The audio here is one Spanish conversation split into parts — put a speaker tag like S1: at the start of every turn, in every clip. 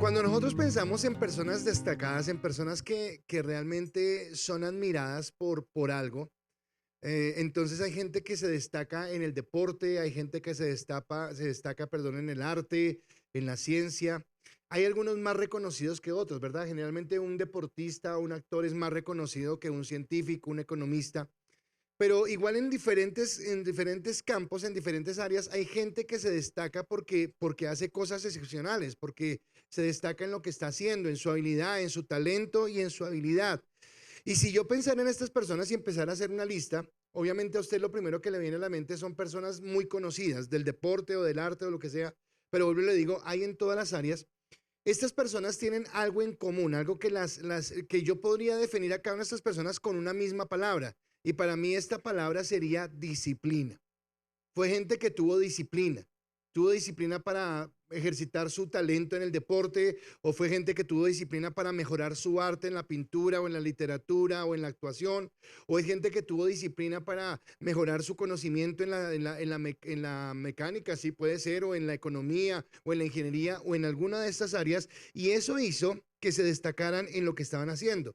S1: Cuando nosotros pensamos en personas destacadas, en personas que realmente son admiradas por algo, entonces hay gente que se destaca en el deporte, hay gente que se destaca, perdón, en el arte, en la ciencia. Hay algunos más reconocidos que otros, ¿verdad? Generalmente un deportista o un actor es más reconocido que un científico, un economista. Pero igual en diferentes campos, en diferentes áreas, hay gente que se destaca porque hace cosas excepcionales, porque se destaca en lo que está haciendo, en su habilidad, en su talento y en su habilidad. Y si yo pensara en estas personas y empezara a hacer una lista, obviamente a usted lo primero que le viene a la mente son personas muy conocidas del deporte o del arte o lo que sea, pero vuelvo y le digo, hay en todas las áreas. Estas personas tienen algo en común, algo que yo podría definir a cada una de estas personas con una misma palabra. Y para mí esta palabra sería disciplina. Fue gente que tuvo disciplina para ejercitar su talento en el deporte, o fue gente que tuvo disciplina para mejorar su arte en la pintura o en la literatura o en la actuación, o es gente que tuvo disciplina para mejorar su conocimiento en la mecánica, sí puede ser, o en la economía, o en la ingeniería, o en alguna de estas áreas, y eso hizo que se destacaran en lo que estaban haciendo.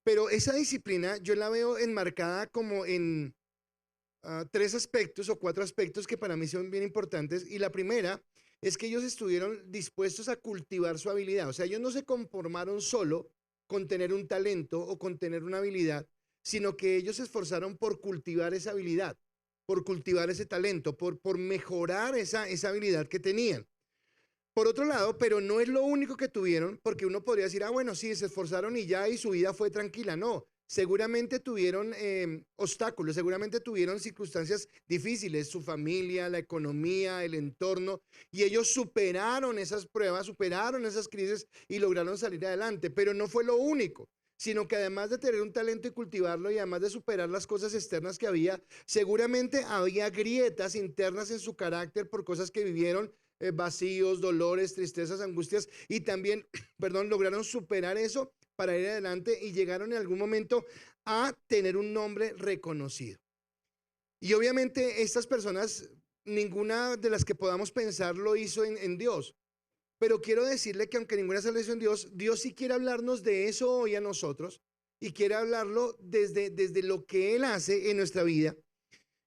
S1: Pero esa disciplina yo la veo enmarcada como en tres aspectos o cuatro aspectos que para mí son bien importantes. Y la primera es que ellos estuvieron dispuestos a cultivar su habilidad. O sea, ellos no se conformaron solo con tener un talento o con tener una habilidad, sino que ellos se esforzaron por cultivar esa habilidad, por cultivar ese talento, por mejorar esa habilidad que tenían. Por otro lado, pero no es lo único que tuvieron, porque uno podría decir, ah, bueno, sí, se esforzaron y ya, y su vida fue tranquila. No, seguramente tuvieron obstáculos, seguramente tuvieron circunstancias difíciles, su familia, la economía, el entorno, y ellos superaron esas pruebas, superaron esas crisis y lograron salir adelante. Pero no fue lo único, sino que además de tener un talento y cultivarlo y además de superar las cosas externas que había, seguramente había grietas internas en su carácter por cosas que vivieron, vacíos, dolores, tristezas, angustias, y también, perdón, lograron superar eso para ir adelante y llegaron en algún momento a tener un nombre reconocido. Y obviamente estas personas, ninguna de las que podamos pensar lo hizo en Dios. Pero quiero decirle que aunque ninguna se lo hizo en Dios, Dios sí quiere hablarnos de eso hoy a nosotros y quiere hablarlo desde lo que Él hace en nuestra vida.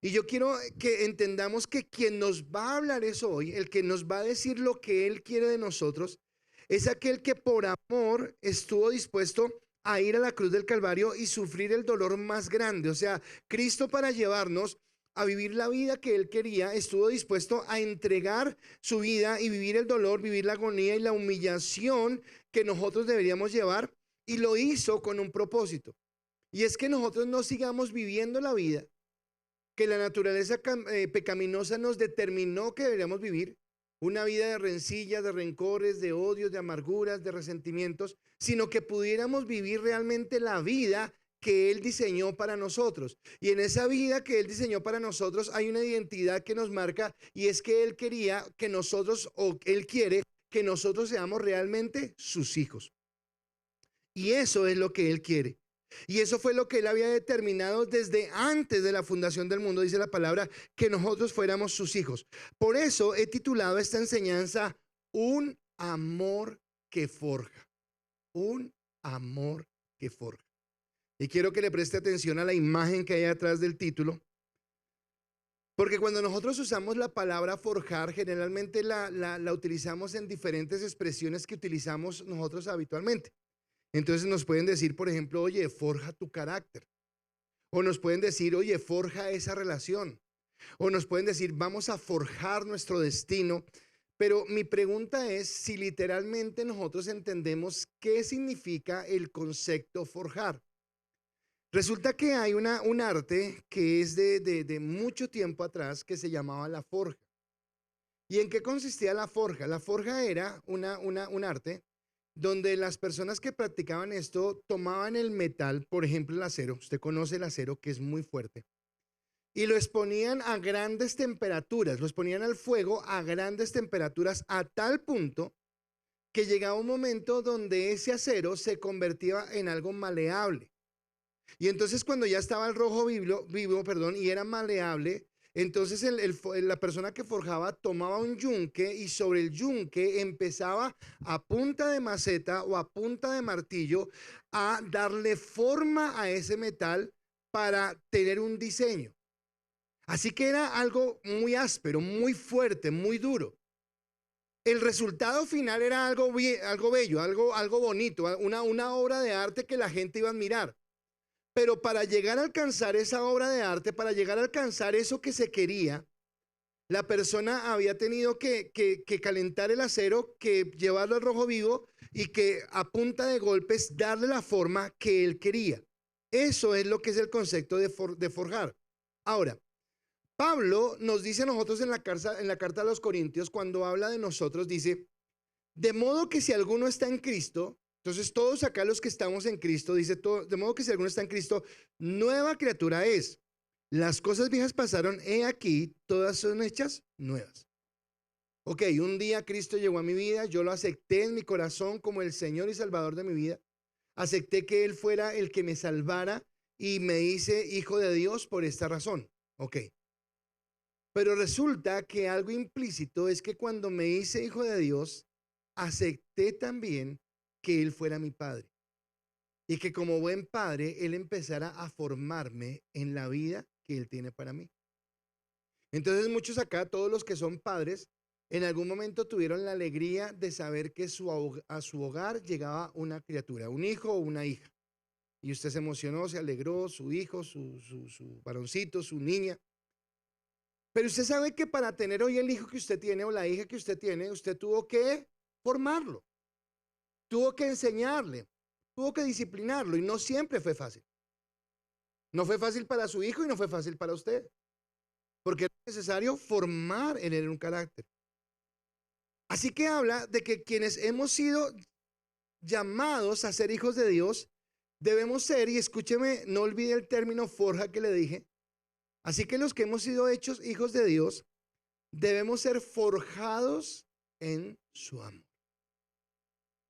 S1: Y yo quiero que entendamos que quien nos va a hablar eso hoy, el que nos va a decir lo que Él quiere de nosotros, es aquel que por amor estuvo dispuesto a ir a la cruz del Calvario y sufrir el dolor más grande. O sea, Cristo, para llevarnos a vivir la vida que Él quería, estuvo dispuesto a entregar su vida y vivir el dolor, vivir la agonía y la humillación que nosotros deberíamos llevar, y lo hizo con un propósito. Y es que nosotros no sigamos viviendo la vida que la naturaleza pecaminosa nos determinó que deberíamos vivir, una vida de rencillas, de rencores, de odios, de amarguras, de resentimientos, sino que pudiéramos vivir realmente la vida que Él diseñó para nosotros. Y en esa vida que Él diseñó para nosotros hay una identidad que nos marca, y es que Él quería que nosotros, o Él quiere que nosotros seamos realmente sus hijos. Y eso es lo que Él quiere. Y eso fue lo que Él había determinado desde antes de la fundación del mundo, dice la palabra, que nosotros fuéramos sus hijos. Por eso he titulado esta enseñanza Un amor que forja. Un amor que forja. Y quiero que le preste atención a la imagen que hay atrás del título, porque cuando nosotros usamos la palabra forjar, generalmente la utilizamos en diferentes expresiones que utilizamos nosotros habitualmente. Entonces nos pueden decir, por ejemplo, oye, forja tu carácter. O nos pueden decir, oye, forja esa relación. O nos pueden decir, vamos a forjar nuestro destino. Pero mi pregunta es si literalmente nosotros entendemos qué significa el concepto forjar. Resulta que hay un arte que es de mucho tiempo atrás, que se llamaba la forja. ¿Y en qué consistía la forja? La forja era un arte donde las personas que practicaban esto tomaban el metal, por ejemplo el acero, usted conoce el acero, que es muy fuerte, y lo exponían a grandes temperaturas, lo exponían al fuego a grandes temperaturas, a tal punto que llegaba un momento donde ese acero se convertía en algo maleable. Y entonces cuando ya estaba el rojo vivo, perdón, y era maleable, Entonces la persona que forjaba tomaba un yunque y sobre el yunque empezaba a punta de maceta o a punta de martillo a darle forma a ese metal para tener un diseño. Así que era algo muy áspero, muy fuerte, muy duro. El resultado final era algo bello, algo bonito, una obra de arte que la gente iba a admirar. Pero para llegar a alcanzar esa obra de arte, para llegar a alcanzar eso que se quería, la persona había tenido que calentar el acero, que llevarlo al rojo vivo y que a punta de golpes darle la forma que él quería. Eso es lo que es el concepto de forjar. Ahora, Pablo nos dice a nosotros en la carta a los Corintios, cuando habla de nosotros, dice, de modo que si alguno está en Cristo, entonces todos acá los que estamos en Cristo, dice todo, de modo que si alguno está en Cristo, nueva criatura es. Las cosas viejas pasaron, he aquí, todas son hechas nuevas. Ok, un día Cristo llegó a mi vida, yo lo acepté en mi corazón como el Señor y Salvador de mi vida. Acepté que Él fuera el que me salvara y me hice hijo de Dios por esta razón. Ok. Pero resulta que algo implícito es que cuando me hice hijo de Dios, acepté también que Él fuera mi padre. Y que como buen padre, Él empezara a formarme en la vida que Él tiene para mí. Entonces muchos acá, todos los que son padres, en algún momento tuvieron la alegría de saber que a su hogar llegaba una criatura, un hijo o una hija. Y usted se emocionó, se alegró, su hijo, su varoncito, su niña. Pero usted sabe que para tener hoy el hijo que usted tiene o la hija que usted tiene, usted tuvo que formarlo, tuvo que enseñarle, tuvo que disciplinarlo y no siempre fue fácil. No fue fácil para su hijo y no fue fácil para usted, porque es necesario formar en él un carácter. Así que habla de que quienes hemos sido llamados a ser hijos de Dios, debemos ser, y escúcheme, no olvide el término forja que le dije. Así que los que hemos sido hechos hijos de Dios, debemos ser forjados en su amor.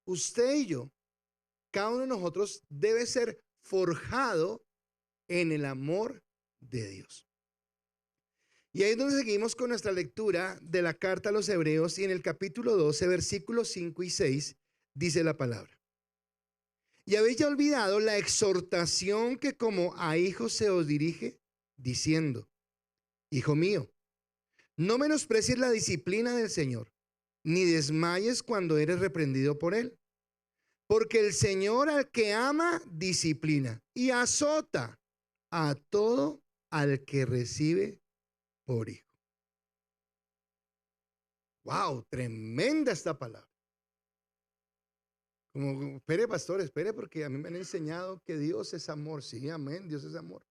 S1: Usted y yo, cada uno de nosotros debe ser forjado en el amor de Dios. Y ahí es donde seguimos con nuestra lectura de la carta a los Hebreos y en el capítulo 12, versículos 5 y 6, dice la palabra. Y habéis ya olvidado la exhortación que como a hijos se os dirige, diciendo, hijo mío, no menosprecies la disciplina del Señor, ni desmayes cuando eres reprendido por Él. Porque el Señor al que ama, disciplina y azota a todo al que recibe por hijo. Wow, tremenda esta palabra. Como, espere, pastor, espere, porque a mí me han enseñado que Dios es amor. Sí, amén, Dios es amor.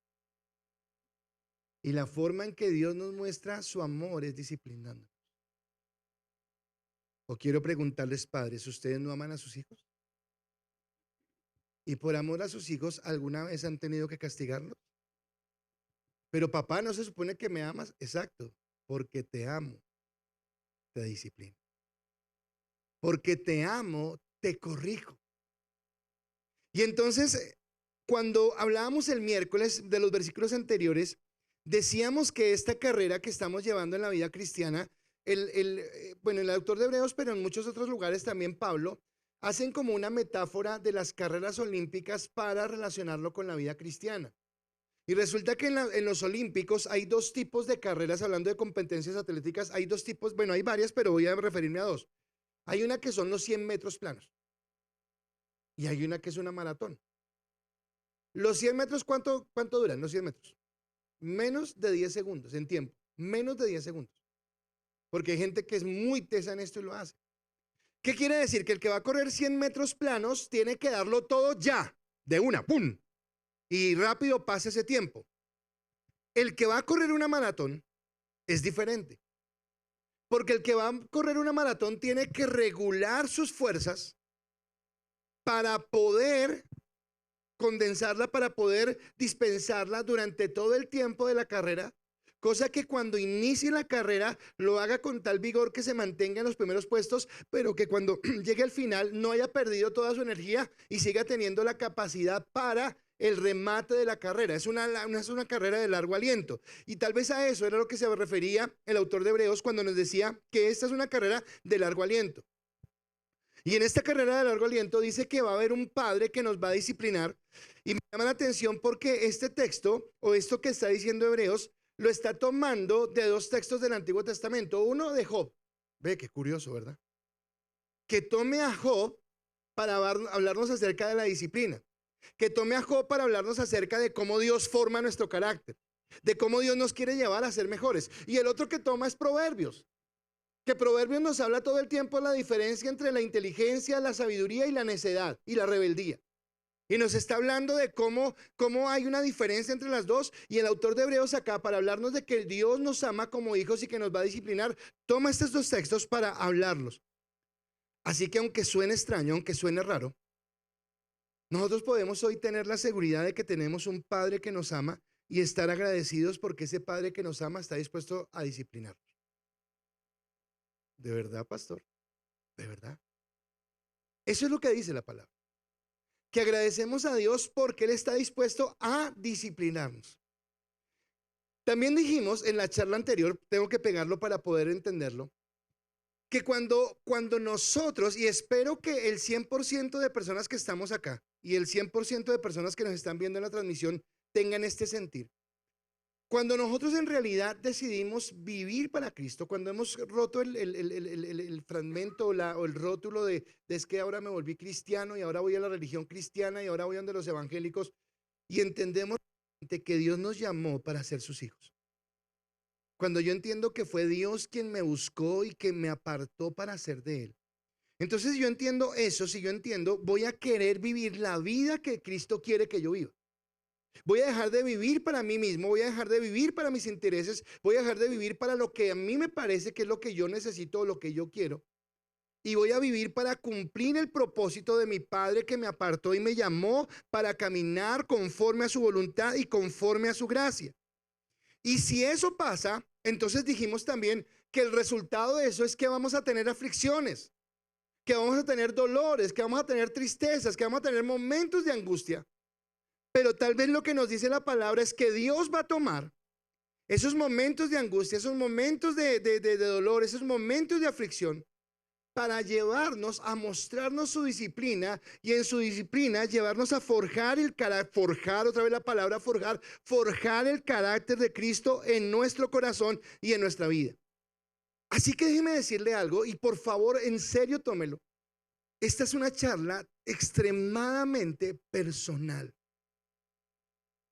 S1: Y la forma en que Dios nos muestra su amor es disciplinándonos. O quiero preguntarles, padres, ¿ustedes no aman a sus hijos? Y por amor a sus hijos, ¿alguna vez han tenido que castigarlos? Pero papá, ¿no se supone que me amas? Exacto, porque te amo, te disciplino. Porque te amo, te corrijo. Y entonces, cuando hablábamos el miércoles de los versículos anteriores, decíamos que esta carrera que estamos llevando en la vida cristiana, el autor de Hebreos, pero en muchos otros lugares también Pablo, hacen como una metáfora de las carreras olímpicas para relacionarlo con la vida cristiana. Y resulta que en los olímpicos hay dos tipos de carreras, hablando de competencias atléticas, hay dos tipos, bueno, hay varias, pero voy a referirme a dos. Hay una que son los 100 metros planos y hay una que es una maratón. Los 100 metros, ¿cuánto duran los 100 metros? Menos de 10 segundos en tiempo, menos de 10 segundos. Porque hay gente que es muy tesa en esto y lo hace. ¿Qué quiere decir? Que el que va a correr 100 metros planos tiene que darlo todo ya, de una, ¡pum! Y rápido pasa ese tiempo. El que va a correr una maratón es diferente. Porque el que va a correr una maratón tiene que regular sus fuerzas para poder condensarla, para poder dispensarla durante todo el tiempo de la carrera. Cosa que cuando inicie la carrera lo haga con tal vigor que se mantenga en los primeros puestos, pero que cuando llegue al final no haya perdido toda su energía y siga teniendo la capacidad para el remate de la carrera. Es una carrera de largo aliento. Y tal vez a eso era lo que se refería el autor de Hebreos cuando nos decía que esta es una carrera de largo aliento. Y en esta carrera de largo aliento dice que va a haber un padre que nos va a disciplinar. Y me llama la atención porque este texto, o esto que está diciendo Hebreos, lo está tomando de dos textos del Antiguo Testamento. Uno de Job. Ve, qué curioso, ¿verdad? Que tome a Job para hablarnos acerca de la disciplina. Que tome a Job para hablarnos acerca de cómo Dios forma nuestro carácter. De cómo Dios nos quiere llevar a ser mejores. Y el otro que toma es Proverbios. Que Proverbios nos habla todo el tiempo de la diferencia entre la inteligencia, la sabiduría y la necedad y la rebeldía. Y nos está hablando de cómo hay una diferencia entre las dos. Y el autor de Hebreos acá, para hablarnos de que Dios nos ama como hijos y que nos va a disciplinar, toma estos dos textos para hablarlos. Así que aunque suene extraño, aunque suene raro, nosotros podemos hoy tener la seguridad de que tenemos un Padre que nos ama y estar agradecidos porque ese Padre que nos ama está dispuesto a disciplinarnos. ¿De verdad, pastor? ¿De verdad? Eso es lo que dice la palabra. Que agradecemos a Dios porque Él está dispuesto a disciplinarnos. También dijimos en la charla anterior, tengo que pegarlo para poder entenderlo, que cuando nosotros, y espero que el 100% de personas que estamos acá y el 100% de personas que nos están viendo en la transmisión tengan este sentir. Cuando nosotros en realidad decidimos vivir para Cristo, cuando hemos roto el fragmento o el rótulo de es que ahora me volví cristiano y ahora voy a la religión cristiana y ahora voy a donde los evangélicos y entendemos que Dios nos llamó para ser sus hijos. Cuando yo entiendo que fue Dios quien me buscó y que me apartó para ser de Él. Entonces yo entiendo eso, si yo entiendo, voy a querer vivir la vida que Cristo quiere que yo viva. Voy a dejar de vivir para mí mismo, voy a dejar de vivir para mis intereses, voy a dejar de vivir para lo que a mí me parece que es lo que yo necesito o lo que yo quiero. Y voy a vivir para cumplir el propósito de mi Padre que me apartó y me llamó para caminar conforme a su voluntad y conforme a su gracia. Y si eso pasa, entonces dijimos también que el resultado de eso es que vamos a tener aflicciones, que vamos a tener dolores, que vamos a tener tristezas, que vamos a tener momentos de angustia. Pero tal vez lo que nos dice la palabra es que Dios va a tomar esos momentos de angustia, esos momentos de dolor, esos momentos de aflicción para llevarnos a mostrarnos su disciplina y en su disciplina llevarnos a forjar el carácter, forjar otra vez la palabra forjar el carácter de Cristo en nuestro corazón y en nuestra vida. Así que déjeme decirle algo y por favor en serio tómelo. Esta es una charla extremadamente personal.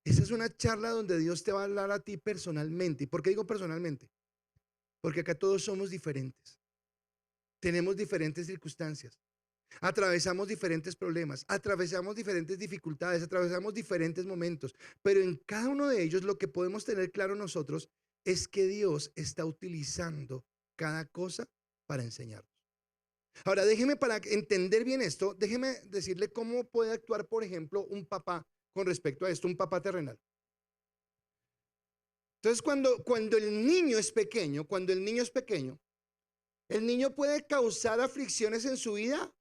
S1: Esa es una charla donde Dios te va a hablar a ti personalmente. ¿Y por qué digo personalmente? Porque acá todos somos diferentes. Tenemos diferentes circunstancias. Atravesamos diferentes problemas, atravesamos diferentes dificultades, atravesamos diferentes momentos. Pero en cada uno de ellos lo que podemos tener claro nosotros es que Dios está utilizando cada cosa para enseñarnos. Ahora, déjeme para entender bien esto, déjeme decirle cómo puede actuar, por ejemplo, un papá con respecto a esto, un papá terrenal. Entonces, cuando el niño es pequeño, el niño puede causar aflicciones en su vida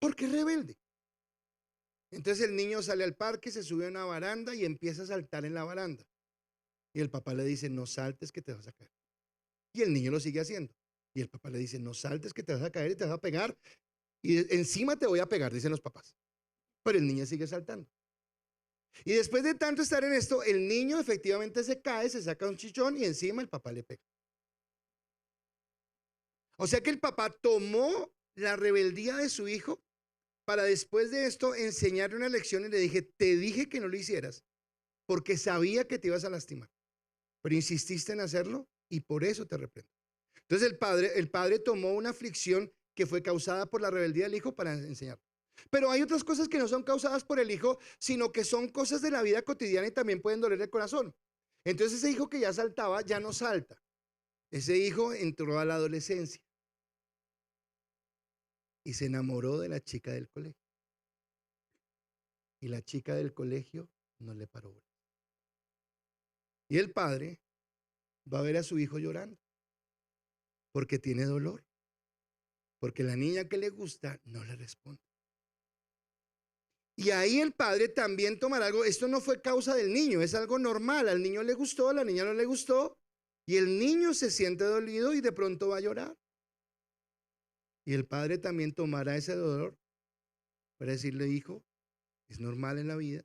S1: porque es rebelde. Entonces el niño sale al parque, se sube a una baranda y empieza a saltar en la baranda. Y el papá le dice, no saltes que te vas a caer. Y el niño lo sigue haciendo. Y el papá le dice, no saltes que te vas a caer y te vas a pegar. Y encima te voy a pegar, dicen los papás. Pero el niño sigue saltando. Y después de tanto estar en esto, el niño efectivamente se cae, se saca un chichón y encima el papá le pega. O sea que el papá tomó la rebeldía de su hijo para después de esto enseñarle una lección y le dije, te dije que no lo hicieras porque sabía que te ibas a lastimar, pero insististe en hacerlo y por eso te reprendo. Entonces el padre tomó una aflicción que fue causada por la rebeldía del hijo para enseñarlo. Pero hay otras cosas que no son causadas por el hijo, sino que son cosas de la vida cotidiana y también pueden doler el corazón. Entonces ese hijo que ya saltaba, ya no salta. Ese hijo entró a la adolescencia y se enamoró de la chica del colegio. Y la chica del colegio no le paró bola. Y el padre va a ver a su hijo llorando porque tiene dolor, porque la niña que le gusta no le responde. Y ahí el padre también tomará algo. Esto no fue causa del niño, es algo normal. Al niño le gustó, a la niña no le gustó. Y el niño se siente dolido y de pronto va a llorar. Y el padre también tomará ese dolor para decirle, hijo, es normal en la vida.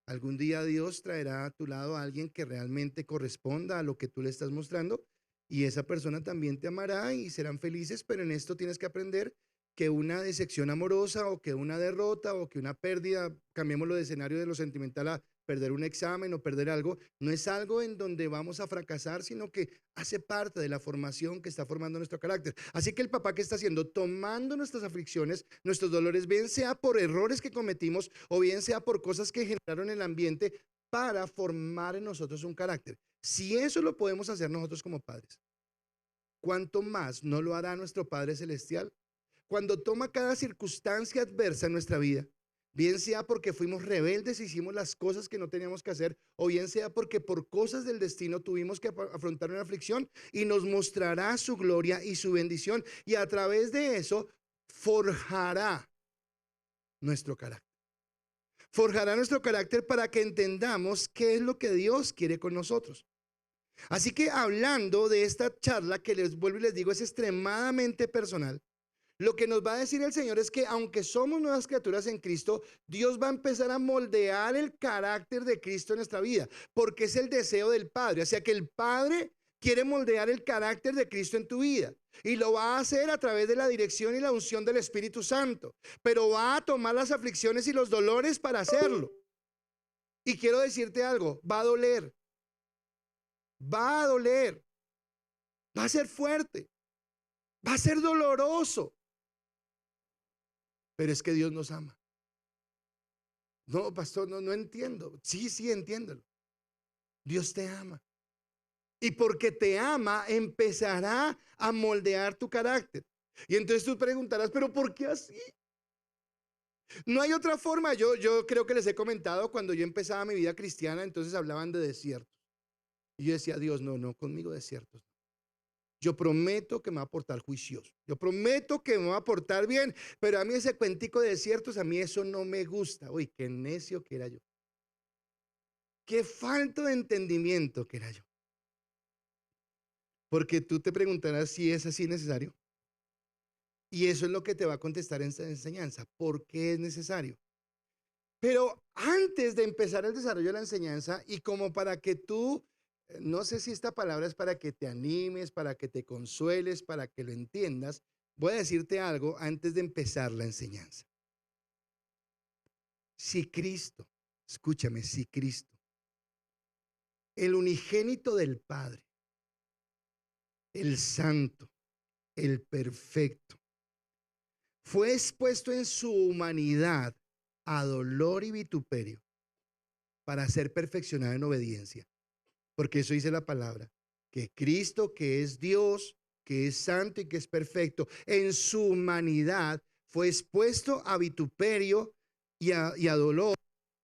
S1: Algún día Dios traerá a tu lado a alguien que realmente corresponda a lo que tú le estás mostrando. Y esa persona también te amará y serán felices, pero en esto tienes que aprender que una decepción amorosa o que una derrota o que una pérdida, cambiémoslo de escenario de lo sentimental a perder un examen o perder algo, no es algo en donde vamos a fracasar, sino que hace parte de la formación que está formando nuestro carácter. Así que el papá, ¿qué está haciendo? Tomando nuestras aflicciones, nuestros dolores, bien sea por errores que cometimos o bien sea por cosas que generaron en el ambiente para formar en nosotros un carácter. Si eso lo podemos hacer nosotros como padres, ¿cuánto más no lo hará nuestro Padre Celestial? Cuando toma cada circunstancia adversa en nuestra vida, bien sea porque fuimos rebeldes y hicimos las cosas que no teníamos que hacer, o bien sea porque por cosas del destino tuvimos que afrontar una aflicción, y nos mostrará su gloria y su bendición, y a través de eso forjará nuestro carácter. Forjará nuestro carácter para que entendamos qué es lo que Dios quiere con nosotros. Así que hablando de esta charla que les vuelvo y les digo es extremadamente personal, lo que nos va a decir el Señor es que aunque somos nuevas criaturas en Cristo, Dios va a empezar a moldear el carácter de Cristo en nuestra vida, porque es el deseo del Padre. O sea que el Padre quiere moldear el carácter de Cristo en tu vida y lo va a hacer a través de la dirección y la unción del Espíritu Santo, pero va a tomar las aflicciones y los dolores para hacerlo. Y quiero decirte algo, va a doler, va a doler, va a ser fuerte, va a ser doloroso. Pero es que Dios nos ama. No, pastor, no entiendo. Sí, entiéndelo. Dios te ama. Y porque te ama, empezará a moldear tu carácter. Y entonces tú preguntarás, ¿pero por qué así? No hay otra forma. Yo creo que les he comentado cuando yo empezaba mi vida cristiana, entonces hablaban de desiertos. Y yo decía, Dios, no, conmigo desiertos. Yo prometo que me va a portar juicioso. Yo prometo que me va a portar bien. Pero a mí ese cuentico de desiertos, a mí eso no me gusta. Uy, qué necio que era yo. Qué falta de entendimiento que era yo. Porque tú te preguntarás si es así necesario. Y eso es lo que te va a contestar en esta enseñanza. ¿Por qué es necesario? Pero antes de empezar el desarrollo de la enseñanza y como para que tú, no sé si esta palabra es para que te animes, para que te consueles, para que lo entiendas, voy a decirte algo antes de empezar la enseñanza. Si Cristo, escúchame, si Cristo, el unigénito del Padre, el santo, el perfecto, fue expuesto en su humanidad a dolor y vituperio para ser perfeccionado en obediencia. Porque eso dice la palabra, que Cristo, que es Dios, que es santo y que es perfecto, en su humanidad fue expuesto a vituperio y a dolor,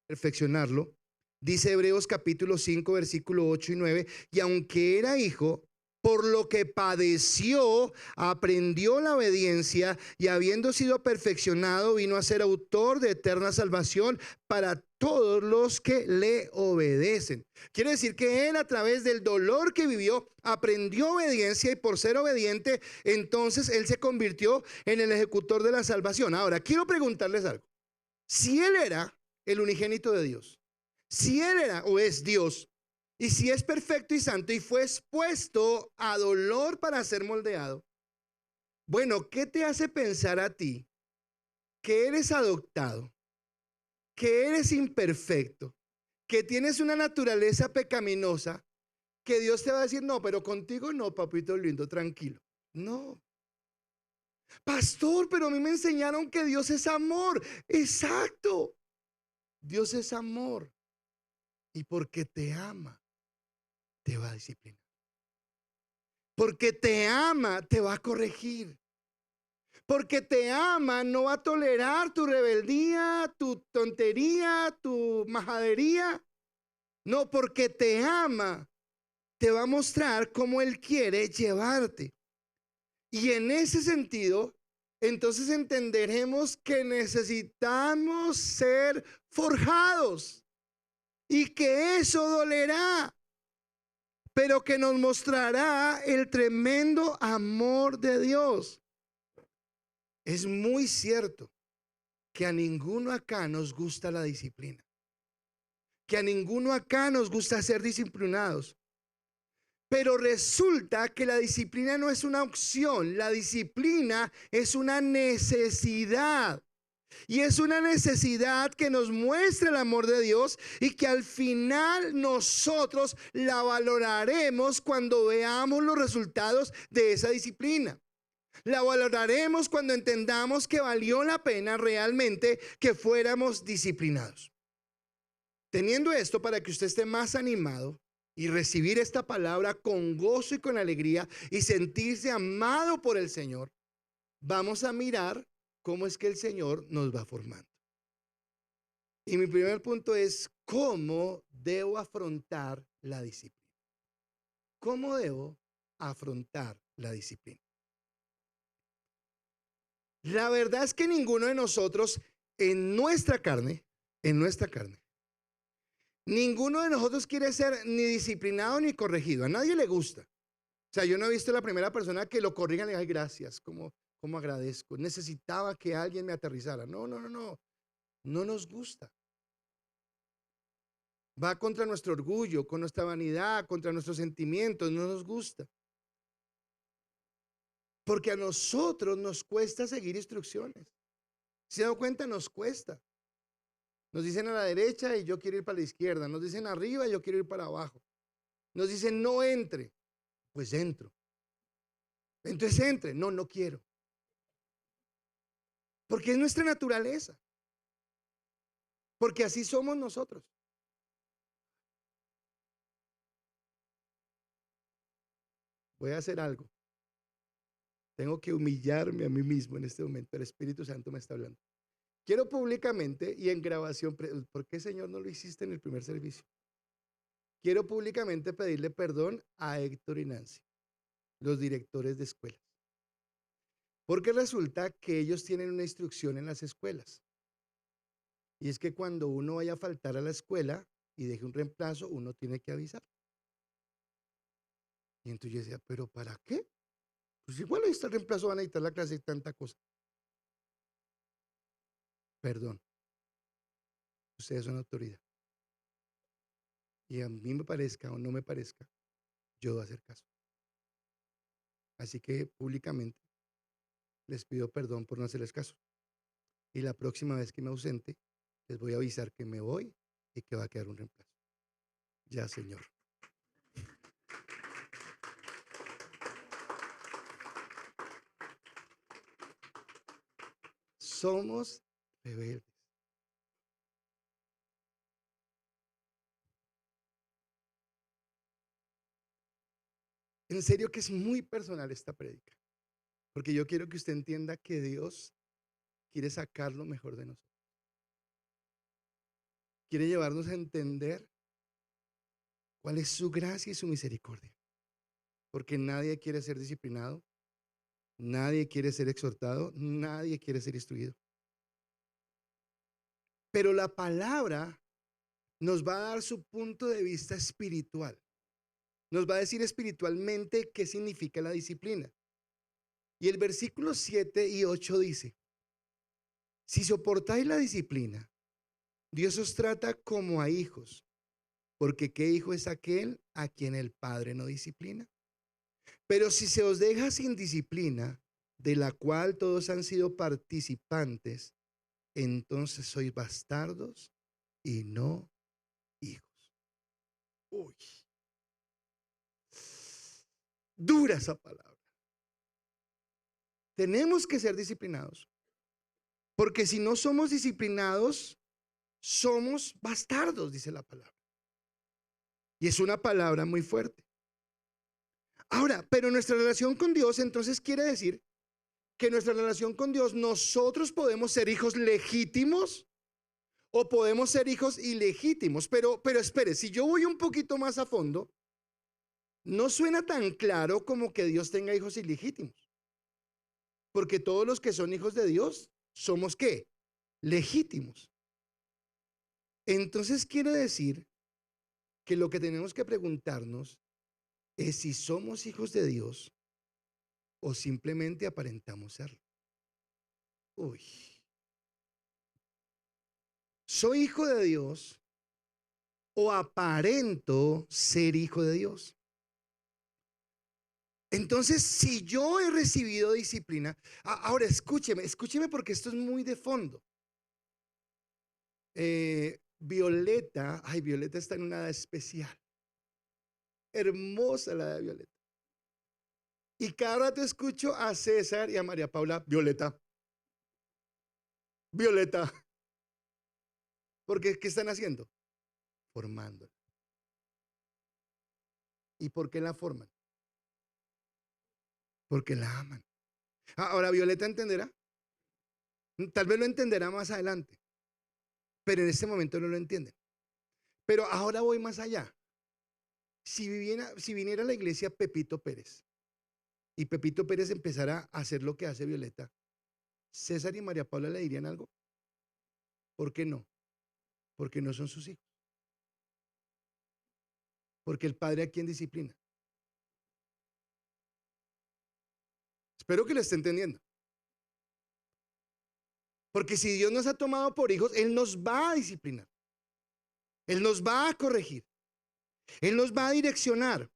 S1: perfeccionarlo. Dice Hebreos capítulo 5, versículo 8 y 9, y aunque era hijo, por lo que padeció, aprendió la obediencia y habiendo sido perfeccionado, vino a ser autor de eterna salvación para todos los que le obedecen. Quiere decir que él a través del dolor que vivió, aprendió obediencia y por ser obediente, entonces él se convirtió en el ejecutor de la salvación. Ahora, quiero preguntarles algo. Si él era el unigénito de Dios, si él era o es Dios, y si es perfecto y santo y fue expuesto a dolor para ser moldeado, bueno, ¿qué te hace pensar a ti que eres adoptado, que eres imperfecto, que tienes una naturaleza pecaminosa, que Dios te va a decir, no, pero contigo no, papito lindo, tranquilo? No. Pastor, pero a mí me enseñaron que Dios es amor. Exacto. Dios es amor. Y porque te ama, te va a disciplinar. Porque te ama, te va a corregir. Porque te ama, no va a tolerar tu rebeldía, tu tontería, tu majadería. No, porque te ama, te va a mostrar cómo Él quiere llevarte. Y en ese sentido, entonces entenderemos que necesitamos ser forjados y que eso dolerá, pero que nos mostrará el tremendo amor de Dios. Es muy cierto que a ninguno acá nos gusta la disciplina, que a ninguno acá nos gusta ser disciplinados. Pero resulta que la disciplina no es una opción, la disciplina es una necesidad. Y es una necesidad que nos muestra el amor de Dios y que al final nosotros la valoraremos cuando veamos los resultados de esa disciplina. La valoraremos cuando entendamos que valió la pena realmente que fuéramos disciplinados. Teniendo esto para que usted esté más animado y recibir esta palabra con gozo y con alegría y sentirse amado por el Señor, vamos a mirar cómo es que el Señor nos va formando. Y mi primer punto es cómo debo afrontar la disciplina. ¿Cómo debo afrontar la disciplina? La verdad es que ninguno de nosotros en nuestra carne, ninguno de nosotros quiere ser ni disciplinado ni corregido. A nadie le gusta. O sea, yo no he visto la primera persona que lo corrigan y ay, gracias, como agradezco. Necesitaba que alguien me aterrizara. No, no, no, no. No nos gusta. Va contra nuestro orgullo, con nuestra vanidad, contra nuestros sentimientos. No nos gusta. Porque a nosotros nos cuesta seguir instrucciones. ¿Se dan cuenta? Nos cuesta. Nos dicen a la derecha y yo quiero ir para la izquierda. Nos dicen arriba y yo quiero ir para abajo. Nos dicen no entre. Pues entro. Entonces entre. No, no quiero. Porque es nuestra naturaleza. Porque así somos nosotros. Voy a hacer algo. Tengo que humillarme a mí mismo en este momento. El Espíritu Santo me está hablando. Quiero públicamente y en grabación, ¿por qué, Señor, no lo hiciste en el primer servicio? Quiero públicamente pedirle perdón a Héctor y Nancy, los directores de escuelas. Porque resulta que ellos tienen una instrucción en las escuelas. Y es que cuando uno vaya a faltar a la escuela y deje un reemplazo, uno tiene que avisar. Y entonces yo decía, ¿pero para qué? Pues igual ahí está el reemplazo, van a editar la clase y tanta cosa. Perdón, ustedes son autoridad. Y a mí me parezca o no me parezca, yo debo hacer caso. Así que públicamente les pido perdón por no hacerles caso. Y la próxima vez que me ausente, les voy a avisar que me voy y que va a quedar un reemplazo. Ya, Señor. Somos rebeldes. En serio que es muy personal esta prédica, porque yo quiero que usted entienda que Dios quiere sacar lo mejor de nosotros. Quiere llevarnos a entender cuál es su gracia y su misericordia. Porque nadie quiere ser disciplinado, nadie quiere ser exhortado, nadie quiere ser instruido. Pero la palabra nos va a dar su punto de vista espiritual. Nos va a decir espiritualmente qué significa la disciplina. Y el versículo 7 y 8 dice, si soportáis la disciplina, Dios os trata como a hijos, porque ¿qué hijo es aquel a quien el Padre no disciplina? Pero si se os deja sin disciplina, de la cual todos han sido participantes, entonces sois bastardos y no hijos. Uy, dura esa palabra. Tenemos que ser disciplinados, porque si no somos disciplinados, somos bastardos, dice la palabra. Y es una palabra muy fuerte. Ahora, pero nuestra relación con Dios entonces quiere decir que nuestra relación con Dios, nosotros podemos ser hijos legítimos o podemos ser hijos ilegítimos. Pero espere, si yo voy un poquito más a fondo, no suena tan claro como que Dios tenga hijos ilegítimos. Porque todos los que son hijos de Dios somos ¿qué? Legítimos. Entonces quiere decir que lo que tenemos que preguntarnos es si somos hijos de Dios o simplemente aparentamos serlo. Uy, ¿soy hijo de Dios o aparento ser hijo de Dios? Entonces, si yo he recibido disciplina, ahora escúcheme porque esto es muy de fondo. Violeta, ay, Violeta está en una edad especial. Hermosa la de Violeta. Y cada rato escucho a César y a María Paula, Violeta, Violeta. Porque, ¿qué están haciendo? Formándola. ¿Y por qué la forman? Porque la aman. Ahora, Violeta entenderá. Tal vez lo entenderá más adelante. Pero en este momento no lo entienden. Pero ahora voy más allá. Si viniera a la iglesia Pepito Pérez y Pepito Pérez empezara a hacer lo que hace Violeta, ¿César y María Paula le dirían algo? ¿Por qué no? Porque no son sus hijos. Porque el padre a quién disciplina. Espero que lo esté entendiendo. Porque si Dios nos ha tomado por hijos, Él nos va a disciplinar. Él nos va a corregir. Él nos va a direccionar.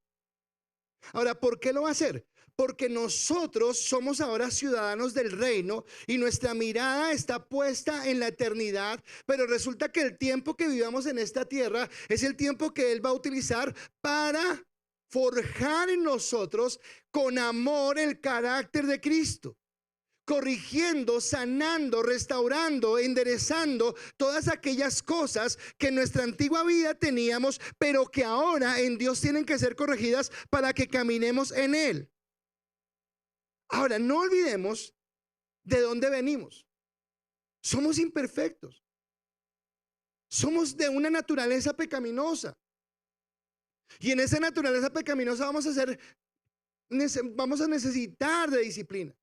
S1: Ahora, ¿por qué lo va a hacer? Porque nosotros somos ahora ciudadanos del reino y nuestra mirada está puesta en la eternidad, pero resulta que el tiempo que vivamos en esta tierra es el tiempo que Él va a utilizar para forjar en nosotros con amor el carácter de Cristo, corrigiendo, sanando, restaurando, enderezando todas aquellas cosas que en nuestra antigua vida teníamos, pero que ahora en Dios tienen que ser corregidas para que caminemos en Él. Ahora, no olvidemos de dónde venimos. Somos imperfectos. Somos de una naturaleza pecaminosa. Y en esa naturaleza pecaminosa vamos a necesitar de disciplina.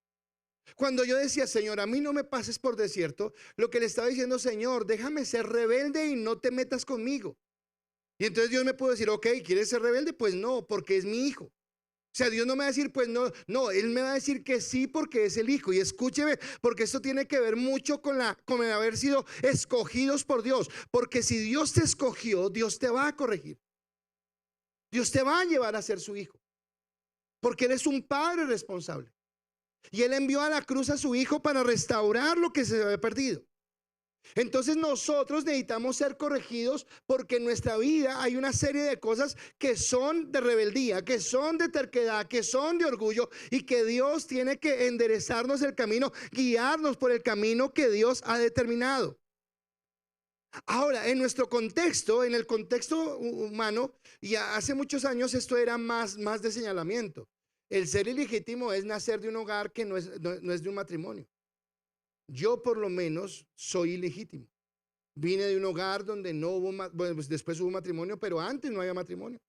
S1: Cuando yo decía, Señor, a mí no me pases por desierto, lo que le estaba diciendo, Señor, déjame ser rebelde y no te metas conmigo. Y entonces Dios me puede decir, ok, ¿quieres ser rebelde? Pues no, porque es mi hijo. O sea, Dios no me va a decir, pues no, no, Él me va a decir que sí porque es el hijo. Y escúcheme, porque esto tiene que ver mucho con el haber sido escogidos por Dios. Porque si Dios te escogió, Dios te va a corregir. Dios te va a llevar a ser su hijo. Porque Él es un padre responsable. Y Él envió a la cruz a su hijo para restaurar lo que se había perdido. Entonces nosotros necesitamos ser corregidos porque en nuestra vida hay una serie de cosas que son de rebeldía, que son de terquedad, que son de orgullo y que Dios tiene que enderezarnos el camino, guiarnos por el camino que Dios ha determinado. Ahora, en nuestro contexto, en el contexto humano, y hace muchos años esto era más de señalamiento. El ser ilegítimo es nacer de un hogar que no es de un matrimonio. Yo por lo menos soy ilegítimo. Vine de un hogar donde no hubo, bueno, pues después hubo matrimonio, pero antes no había matrimonio.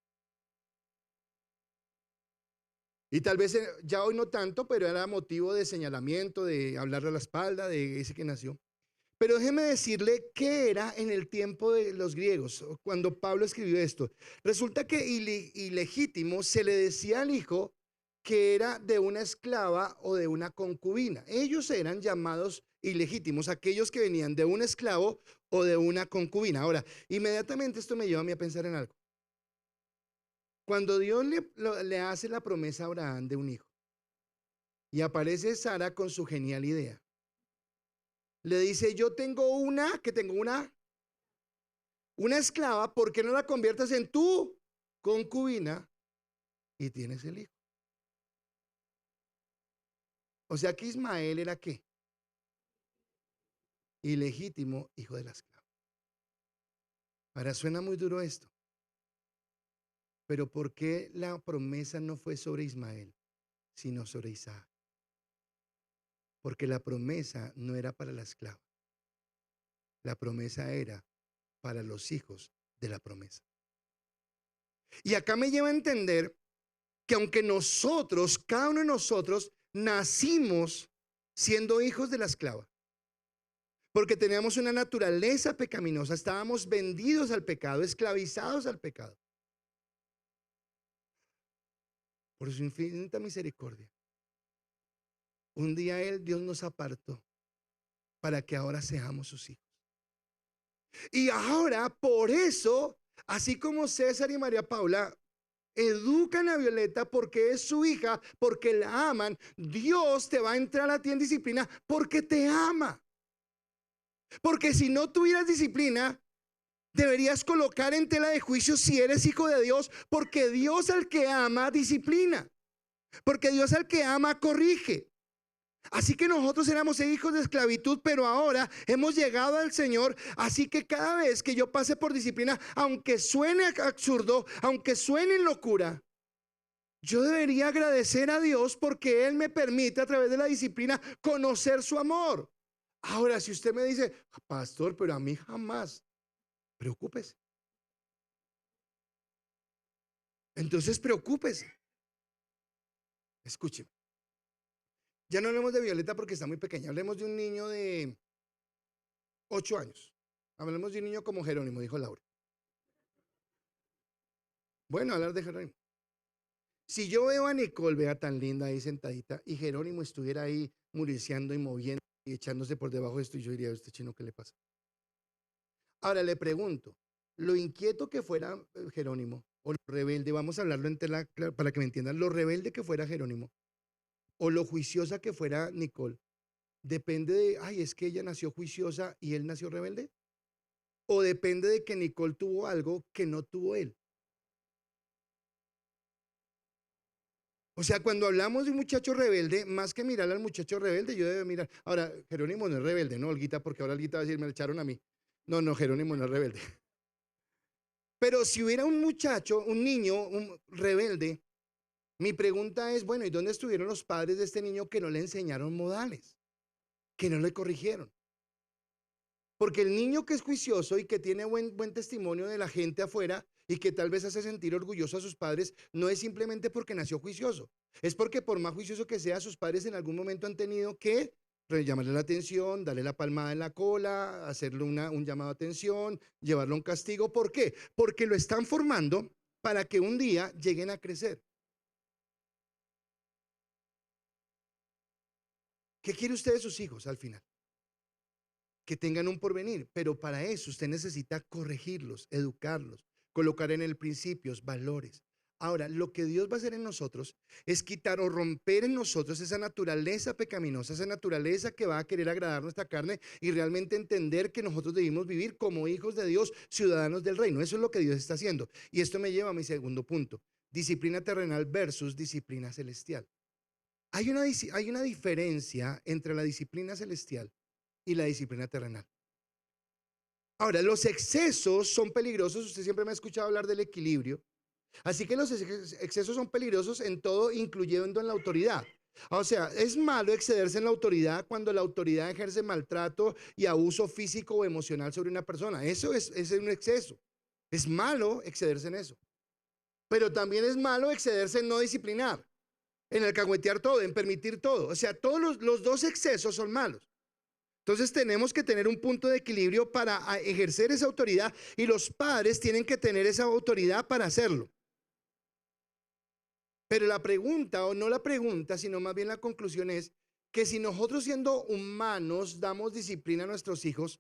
S1: Y tal vez ya hoy no tanto, pero era motivo de señalamiento, de hablarle a la espalda de ese que nació. Pero déjeme decirle qué era en el tiempo de los griegos, cuando Pablo escribió esto. Resulta que ilegítimo se le decía al hijo que era de una esclava o de una concubina. Ellos eran llamados ilegítimos, aquellos que venían de un esclavo o de una concubina. Ahora, inmediatamente esto me lleva a mí a pensar en algo. Cuando Dios le hace la promesa a Abraham de un hijo y aparece Sara con su genial idea, le dice, yo tengo una esclava, ¿por qué no la conviertas en tu concubina y tienes el hijo? O sea que Ismael era ¿qué? Ilegítimo hijo de la esclava. Ahora suena muy duro esto, pero ¿por qué la promesa no fue sobre Ismael, sino sobre Isaac? Porque la promesa no era para la esclava, la promesa era para los hijos de la promesa. Y acá me lleva a entender que aunque nosotros, cada uno de nosotros, nacimos siendo hijos de la esclava, porque teníamos una naturaleza pecaminosa, estábamos vendidos al pecado, esclavizados al pecado. Por su infinita misericordia, un día Dios nos apartó para que ahora seamos sus hijos. Y ahora, por eso, así como César y María Paula educan a Violeta porque es su hija, porque la aman, Dios te va a entrar a ti en disciplina porque te ama. Porque si no tuvieras disciplina, deberías colocar en tela de juicio si eres hijo de Dios, porque Dios al que ama disciplina, porque Dios al que ama corrige. Así que nosotros éramos hijos de esclavitud, pero ahora hemos llegado al Señor. Así que cada vez que yo pase por disciplina, aunque suene absurdo, aunque suene locura, yo debería agradecer a Dios porque Él me permite a través de la disciplina conocer su amor. Ahora, si usted me dice, pastor, pero a mí jamás, preocúpese. Entonces preocúpese. Escúcheme. Ya no hablemos de Violeta porque está muy pequeña. Hablemos de un niño de 8 años. Hablemos de un niño como Jerónimo, dijo Laura. Bueno, hablar de Jerónimo. Si yo veo a Nicole, vea tan linda ahí sentadita, y Jerónimo estuviera ahí muriciando y moviendo y echándose por debajo de esto, y yo diría, ¿este chino qué le pasa? Ahora le pregunto, lo inquieto que fuera Jerónimo, o lo rebelde, vamos a hablarlo para que me entiendan, lo rebelde que fuera Jerónimo, o lo juiciosa que fuera Nicole, depende de, ay, es que ella nació juiciosa y él nació rebelde, o depende de que Nicole tuvo algo que no tuvo él. O sea, cuando hablamos de un muchacho rebelde, más que mirar al muchacho rebelde, yo debo mirar. Ahora, Jerónimo no es rebelde, ¿no, Olguita? Porque ahora Olguita va a decir, me lo echaron a mí. No, no, Jerónimo no es rebelde. Pero si hubiera un muchacho, un niño, un rebelde, mi pregunta es, bueno, ¿y dónde estuvieron los padres de este niño que no le enseñaron modales? Que no le corrigieron. Porque el niño que es juicioso y que tiene buen testimonio de la gente afuera y que tal vez hace sentir orgulloso a sus padres, no es simplemente porque nació juicioso. Es porque por más juicioso que sea, sus padres en algún momento han tenido que llamarle la atención, darle la palmada en la cola, hacerle un llamado de atención, llevarlo a un castigo. ¿Por qué? Porque lo están formando para que un día lleguen a crecer. ¿Qué quiere usted de sus hijos al final? Que tengan un porvenir, pero para eso usted necesita corregirlos, educarlos, colocar en el principios, valores. Ahora, lo que Dios va a hacer en nosotros es quitar o romper en nosotros esa naturaleza pecaminosa, esa naturaleza que va a querer agradar nuestra carne y realmente entender que nosotros debemos vivir como hijos de Dios, ciudadanos del reino. Eso es lo que Dios está haciendo. Y esto me lleva a mi segundo punto: disciplina terrenal versus disciplina celestial. Hay una diferencia entre la disciplina celestial y la disciplina terrenal. Ahora, los excesos son peligrosos. Usted siempre me ha escuchado hablar del equilibrio. Así que los excesos son peligrosos en todo, incluyendo en la autoridad. O sea, es malo excederse en la autoridad cuando la autoridad ejerce maltrato y abuso físico o emocional sobre una persona. Eso es un exceso. Es malo excederse en eso. Pero también es malo excederse en no disciplinar, en alcahuetear todo, en permitir todo. O sea, todos los dos excesos son malos. Entonces tenemos que tener un punto de equilibrio para ejercer esa autoridad, y los padres tienen que tener esa autoridad para hacerlo. Pero la pregunta, o no la pregunta, sino más bien la conclusión es que si nosotros siendo humanos damos disciplina a nuestros hijos,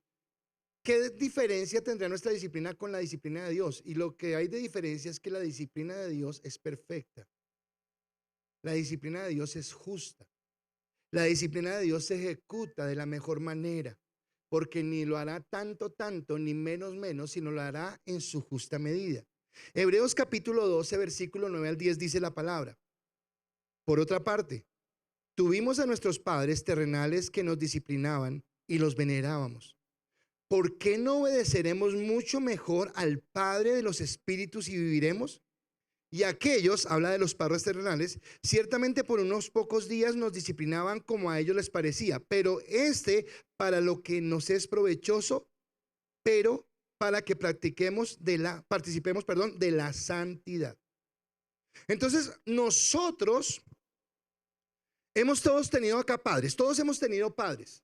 S1: ¿qué diferencia tendrá nuestra disciplina con la disciplina de Dios? Y lo que hay de diferencia es que la disciplina de Dios es perfecta. La disciplina de Dios es justa. La disciplina de Dios se ejecuta de la mejor manera, porque ni lo hará tanto, ni menos, sino lo hará en su justa medida. Hebreos capítulo 12, versículo 9 al 10 dice la palabra: por otra parte, tuvimos a nuestros padres terrenales que nos disciplinaban y los venerábamos. ¿Por qué no obedeceremos mucho mejor al Padre de los espíritus y viviremos? Y aquellos, habla de los padres terrenales, ciertamente por unos pocos días nos disciplinaban como a ellos les parecía, pero para lo que nos es provechoso, pero para que participemos de la santidad. Entonces, nosotros Hemos todos tenido acá padres, todos hemos tenido padres.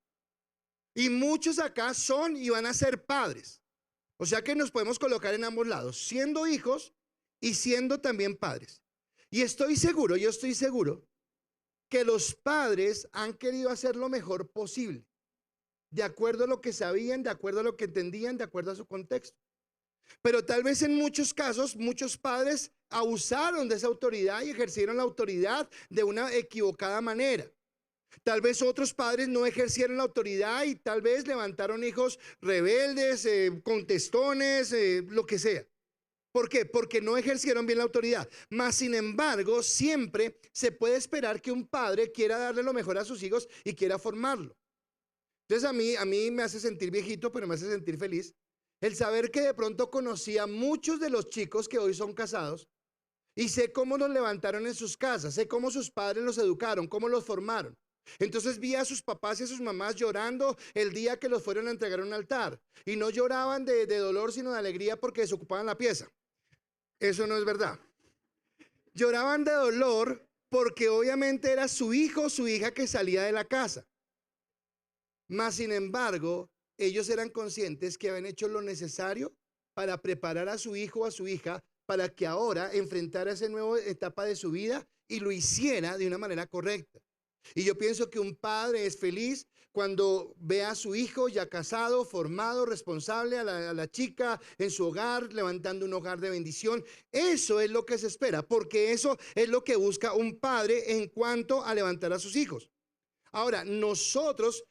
S1: Y muchos acá son y van a ser padres. O sea que nos podemos colocar en ambos lados, siendo hijos y siendo también padres. Y yo estoy seguro que los padres han querido hacer lo mejor posible, de acuerdo a lo que sabían, de acuerdo a lo que entendían, de acuerdo a su contexto. Pero tal vez en muchos casos, muchos padres abusaron de esa autoridad y ejercieron la autoridad de una equivocada manera. Tal vez otros padres no ejercieron la autoridad y tal vez levantaron hijos rebeldes, contestones, lo que sea. ¿Por qué? Porque no ejercieron bien la autoridad. Mas, sin embargo, siempre se puede esperar que un padre quiera darle lo mejor a sus hijos y quiera formarlo. Entonces a mí me hace sentir viejito, pero me hace sentir feliz el saber que de pronto conocí a muchos de los chicos que hoy son casados y sé cómo los levantaron en sus casas, sé cómo sus padres los educaron, cómo los formaron. Entonces vi a sus papás y a sus mamás llorando el día que los fueron a entregar a un altar. Y no lloraban de dolor, sino de alegría porque desocupaban la pieza. Eso no es verdad. Lloraban de dolor porque obviamente era su hijo o su hija que salía de la casa. Mas, sin embargo, ellos eran conscientes que habían hecho lo necesario para preparar a su hijo o a su hija para que ahora enfrentara esa nueva etapa de su vida y lo hiciera de una manera correcta. Y yo pienso que un padre es feliz cuando ve a su hijo ya casado, formado, responsable, a la chica en su hogar, levantando un hogar de bendición. Eso es lo que se espera, porque eso es lo que busca un padre en cuanto a levantar a sus hijos. Ahora, nosotros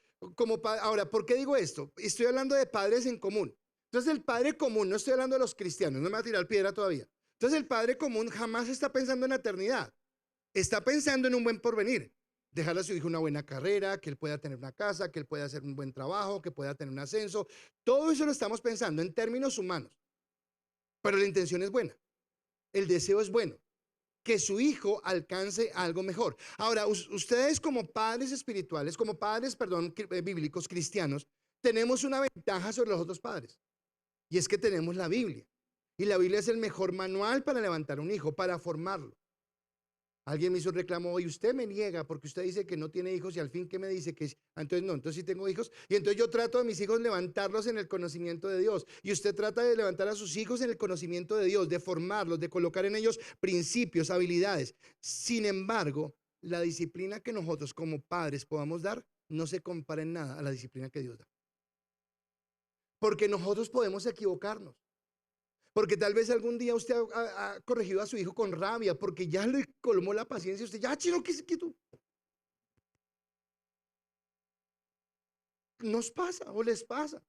S1: ahora, ¿por qué digo esto? Estoy hablando de padres en común. Entonces, el padre común, no estoy hablando de los cristianos, no me va a tirar piedra todavía. Entonces, el padre común jamás está pensando en la eternidad, está pensando en un buen porvenir. Dejarle a su hijo una buena carrera, que él pueda tener una casa, que él pueda hacer un buen trabajo, que pueda tener un ascenso. Todo eso lo estamos pensando en términos humanos. Pero la intención es buena. El deseo es bueno. Que su hijo alcance algo mejor. Ahora, ustedes como padres espirituales, como padres, perdón, bíblicos, cristianos, tenemos una ventaja sobre los otros padres. Y es que tenemos la Biblia. Y la Biblia es el mejor manual para levantar un hijo, para formarlo. Alguien me hizo un reclamo hoy, usted me niega porque usted dice que no tiene hijos y al fin, ¿qué me dice? Que entonces no, entonces sí tengo hijos. Y entonces yo trato a mis hijos levantarlos en el conocimiento de Dios. Y usted trata de levantar a sus hijos en el conocimiento de Dios, de formarlos, de colocar en ellos principios, habilidades. Sin embargo, la disciplina que nosotros como padres podamos dar no se compara en nada a la disciplina que Dios da. Porque nosotros podemos equivocarnos. Porque tal vez algún día usted ha corregido a su hijo con rabia, porque ya le colmó la paciencia. Usted ya, chino, que tú. Nos pasa o les pasa.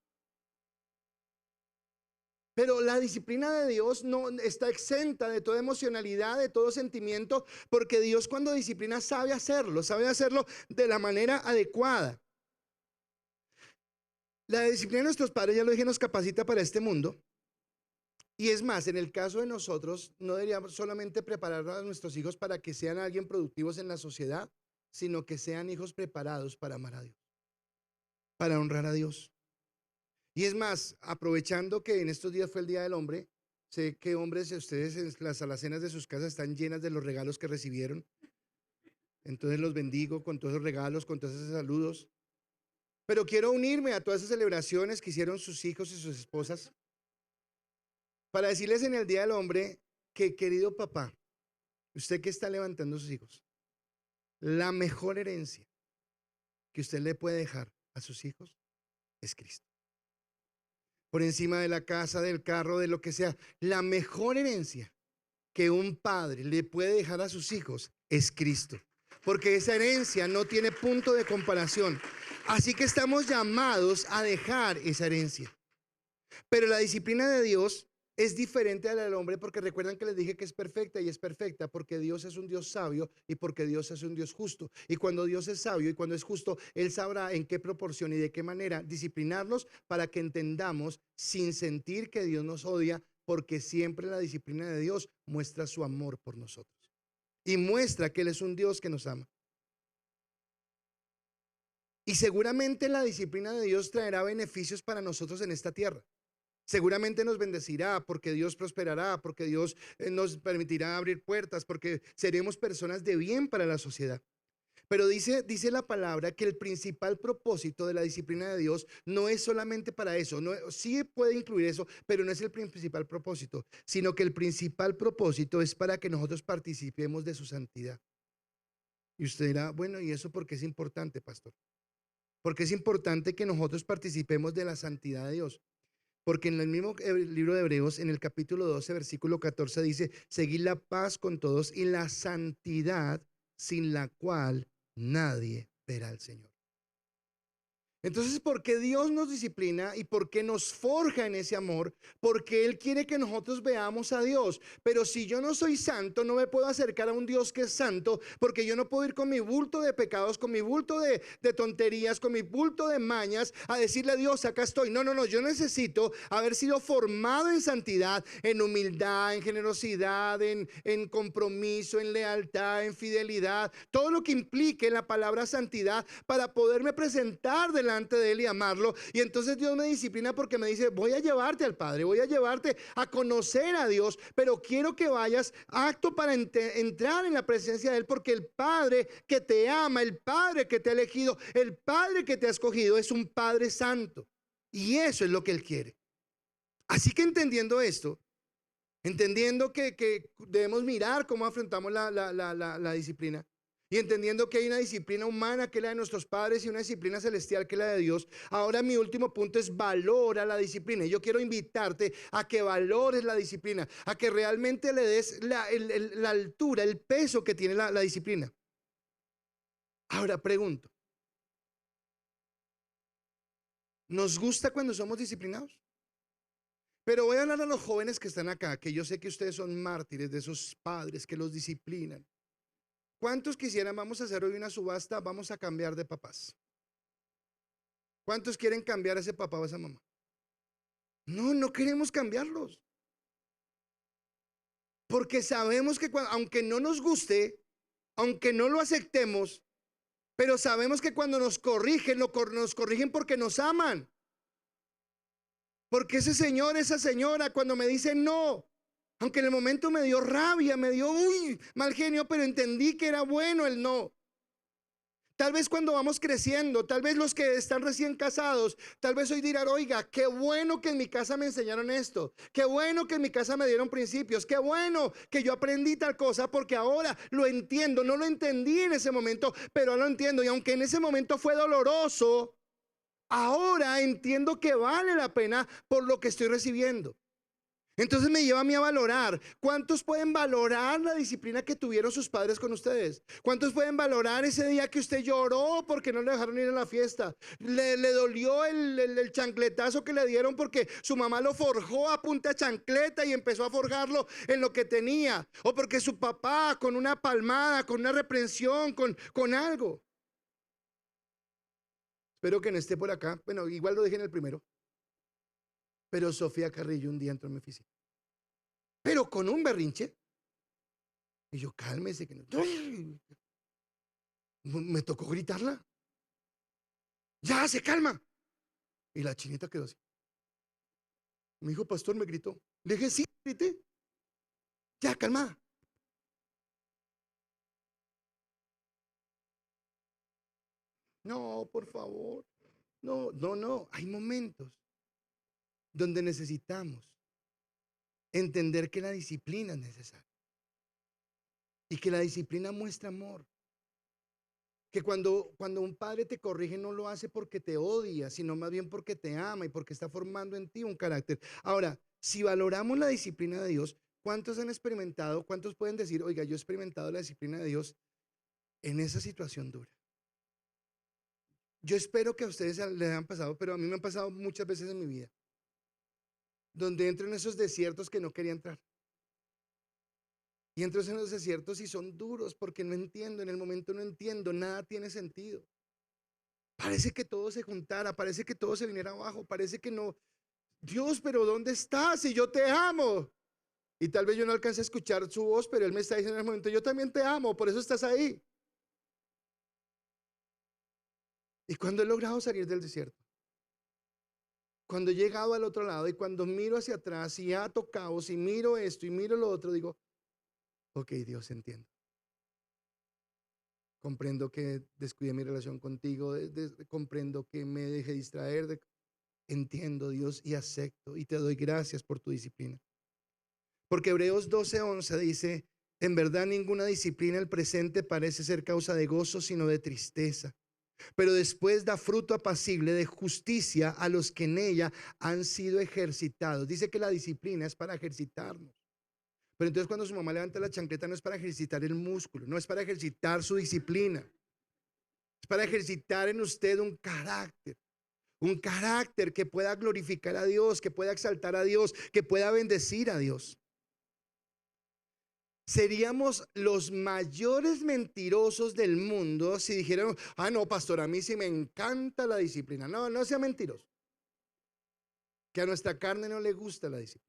S1: Pero la disciplina de Dios no está exenta de toda emocionalidad, de todo sentimiento, porque Dios cuando disciplina sabe hacerlo de la manera adecuada. La disciplina de nuestros padres, ya lo dije, nos capacita para este mundo. Y es más, en el caso de nosotros, no deberíamos solamente preparar a nuestros hijos para que sean alguien productivos en la sociedad, sino que sean hijos preparados para amar a Dios, para honrar a Dios. Y es más, aprovechando que en estos días fue el Día del Hombre, sé que hombres, ustedes en las alacenas de sus casas están llenas de los regalos que recibieron. Entonces los bendigo con todos esos regalos, con todos esos saludos. Pero quiero unirme a todas esas celebraciones que hicieron sus hijos y sus esposas para decirles en el Día del Hombre que, querido papá, usted que está levantando a sus hijos, la mejor herencia que usted le puede dejar a sus hijos es Cristo. Por encima de la casa, del carro, de lo que sea, la mejor herencia que un padre le puede dejar a sus hijos es Cristo. Porque esa herencia no tiene punto de comparación. Así que estamos llamados a dejar esa herencia. Pero la disciplina de Dios es diferente a la del hombre, porque recuerdan que les dije que es perfecta, y es perfecta porque Dios es un Dios sabio y porque Dios es un Dios justo. Y cuando Dios es sabio y cuando es justo, Él sabrá en qué proporción y de qué manera disciplinarnos para que entendamos sin sentir que Dios nos odia, porque siempre la disciplina de Dios muestra su amor por nosotros y muestra que Él es un Dios que nos ama. Y seguramente la disciplina de Dios traerá beneficios para nosotros en esta tierra. Seguramente nos bendecirá porque Dios prosperará, porque Dios nos permitirá abrir puertas, porque seremos personas de bien para la sociedad. Pero dice la palabra que el principal propósito de la disciplina de Dios no es solamente para eso, no, sí puede incluir eso, pero no es el principal propósito, sino que el principal propósito es para que nosotros participemos de su santidad. Y usted dirá, bueno, ¿y eso por qué es importante, pastor? Porque es importante que nosotros participemos de la santidad de Dios. Porque en el mismo libro de Hebreos, en el capítulo 12, versículo 14, dice, seguid la paz con todos y la santidad sin la cual nadie verá al Señor. Entonces, ¿por qué Dios nos disciplina y por qué nos forja en ese amor? Porque Él quiere que nosotros veamos a Dios. Pero si yo no soy santo, no me puedo acercar a un Dios que es santo, porque yo no puedo ir con mi bulto de pecados, con mi bulto de tonterías, con mi bulto de mañas, a decirle a Dios, acá estoy. No, no, no, yo necesito haber sido formado en santidad, en humildad, en generosidad, en compromiso, en lealtad, en fidelidad, todo lo que implique la palabra santidad para poderme presentar delante de Él y amarlo. Y entonces Dios me disciplina porque me dice, voy a llevarte al Padre, voy a llevarte a conocer a Dios, pero quiero que vayas acto para entrar en la presencia de Él, porque el Padre que te ama, el Padre que te ha elegido, el Padre que te ha escogido es un Padre santo. Y eso es lo que Él quiere. Así que entendiendo esto, entendiendo que debemos mirar cómo afrontamos la disciplina, y entendiendo que hay una disciplina humana que es la de nuestros padres y una disciplina celestial que es la de Dios. Ahora mi último punto es valora la disciplina. Y yo quiero invitarte a que valores la disciplina, a que realmente le des la altura, el peso que tiene la disciplina. Ahora pregunto, ¿nos gusta cuando somos disciplinados? Pero voy a hablar a los jóvenes que están acá, que yo sé que ustedes son mártires de esos padres que los disciplinan. ¿Cuántos quisieran, vamos a hacer hoy una subasta, vamos a cambiar de papás? ¿Cuántos quieren cambiar a ese papá o a esa mamá? No, no queremos cambiarlos. Porque sabemos que aunque no nos guste, aunque no lo aceptemos, pero sabemos que cuando nos corrigen, nos corrigen porque nos aman. Porque ese señor, esa señora, cuando me dicen no, aunque en el momento me dio rabia, me dio mal genio, pero entendí que era bueno el no. Tal vez cuando vamos creciendo, tal vez los que están recién casados, tal vez hoy dirán, oiga, qué bueno que en mi casa me enseñaron esto, qué bueno que en mi casa me dieron principios, qué bueno que yo aprendí tal cosa, porque ahora lo entiendo. No lo entendí en ese momento, pero lo entiendo, y aunque en ese momento fue doloroso, ahora entiendo que vale la pena por lo que estoy recibiendo. Entonces me lleva a mí a valorar. ¿Cuántos pueden valorar la disciplina que tuvieron sus padres con ustedes? ¿Cuántos pueden valorar ese día que usted lloró porque no le dejaron ir a la fiesta? Le dolió el chancletazo que le dieron porque su mamá lo forjó a punta de chancleta y empezó a forjarlo en lo que tenía. O porque su papá con una palmada, con una reprensión, con algo. Espero que no esté por acá. Bueno, igual lo dejé en el primero. Pero Sofía Carrillo un día entró en mi oficina, pero con un berrinche. Y yo, cálmese, que no. Me tocó gritarla. Ya, se calma. Y la chinita quedó así. Mi hijo pastor me gritó. Le dije, sí, grité. Ya, calma. No, por favor. No, no, no. Hay momentos donde necesitamos entender que la disciplina es necesaria. Y que la disciplina muestra amor. Que cuando un padre te corrige no lo hace porque te odia, sino más bien porque te ama y porque está formando en ti un carácter. Ahora, si valoramos la disciplina de Dios, ¿cuántos han experimentado? ¿Cuántos pueden decir, oiga, yo he experimentado la disciplina de Dios en esa situación dura? Yo espero que a ustedes les han pasado, pero a mí me han pasado muchas veces en mi vida, donde entro en esos desiertos que no quería entrar. Y entro en los desiertos y son duros porque no entiendo, en el momento no entiendo, nada tiene sentido. Parece que todo se juntara, parece que todo se viniera abajo, parece que no. Dios, pero ¿dónde estás? Si yo te amo. Y tal vez yo no alcance a escuchar su voz, pero Él me está diciendo en el momento, yo también te amo, por eso estás ahí. Y cuando he logrado salir del desierto, cuando he llegado al otro lado y cuando miro hacia atrás y ha tocado, si miro esto y miro lo otro, digo, ok, Dios, entiendo. comprendo que descuidé mi relación contigo, comprendo que me dejé distraer, entiendo, Dios, y acepto y te doy gracias por tu disciplina. Porque Hebreos 12:11 dice, en verdad ninguna disciplina el presente parece ser causa de gozo, sino de tristeza. Pero después da fruto apacible de justicia a los que en ella han sido ejercitados. Dice que la disciplina es para ejercitarnos. Pero entonces cuando su mamá levanta la chancleta no es para ejercitar el músculo, no es para ejercitar su disciplina, es para ejercitar en usted un carácter que pueda glorificar a Dios, que pueda exaltar a Dios, que pueda bendecir a Dios. Seríamos los mayores mentirosos del mundo si dijéramos, ah, no, pastor, a mí sí me encanta la disciplina. No, no sea mentiroso, que a nuestra carne no le gusta la disciplina.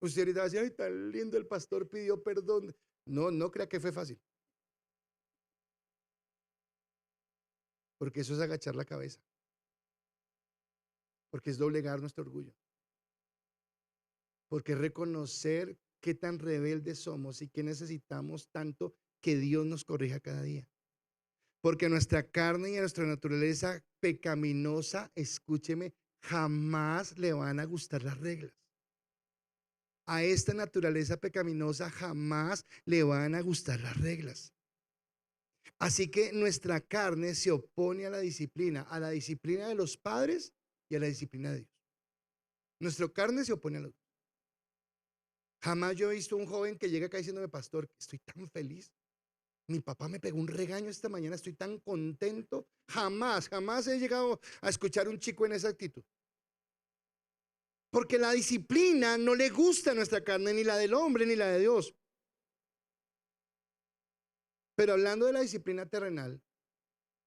S1: Usted ahorita va a decir, ay, tan lindo, el pastor pidió perdón. No, no crea que fue fácil, porque eso es agachar la cabeza, porque es doblegar nuestro orgullo, porque es reconocer qué tan rebeldes somos y que necesitamos tanto que Dios nos corrija cada día. Porque nuestra carne y nuestra naturaleza pecaminosa, escúcheme, jamás le van a gustar las reglas. A esta naturaleza pecaminosa jamás le van a gustar las reglas. Así que nuestra carne se opone a la disciplina de los padres y a la disciplina de Dios. Nuestra carne se opone a los. Jamás yo he visto un joven que llega acá diciéndome, pastor, estoy tan feliz. Mi papá me pegó un regaño esta mañana, estoy tan contento. Jamás, jamás he llegado a escuchar un chico en esa actitud. Porque la disciplina no le gusta a nuestra carne, ni la del hombre, ni la de Dios. Pero hablando de la disciplina terrenal,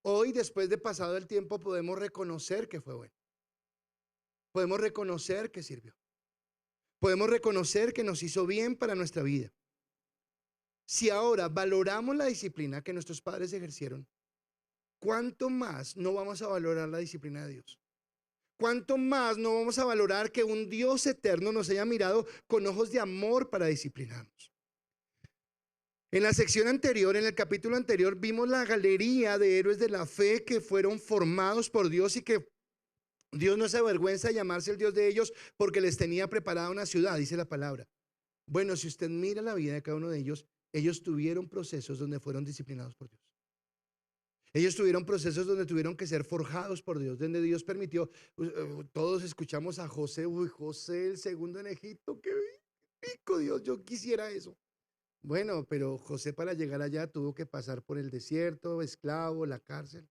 S1: hoy, después de pasado el tiempo, podemos reconocer que fue bueno. Podemos reconocer que sirvió. Podemos reconocer que nos hizo bien para nuestra vida. Si ahora valoramos la disciplina que nuestros padres ejercieron, ¿cuánto más no vamos a valorar la disciplina de Dios? ¿Cuánto más no vamos a valorar que un Dios eterno nos haya mirado con ojos de amor para disciplinarnos? En la sección anterior, en el capítulo anterior, vimos la galería de héroes de la fe que fueron formados por Dios y que Dios no se avergüenza de llamarse el Dios de ellos porque les tenía preparada una ciudad, dice la palabra. Bueno, si usted mira la vida de cada uno de ellos tuvieron procesos donde fueron disciplinados por Dios. Ellos tuvieron procesos donde tuvieron que ser forjados por Dios, donde Dios permitió. Todos escuchamos a José, uy, José el segundo en Egipto, qué rico, Dios, yo quisiera eso. Bueno, pero José para llegar allá tuvo que pasar por el desierto, esclavo, la cárcel.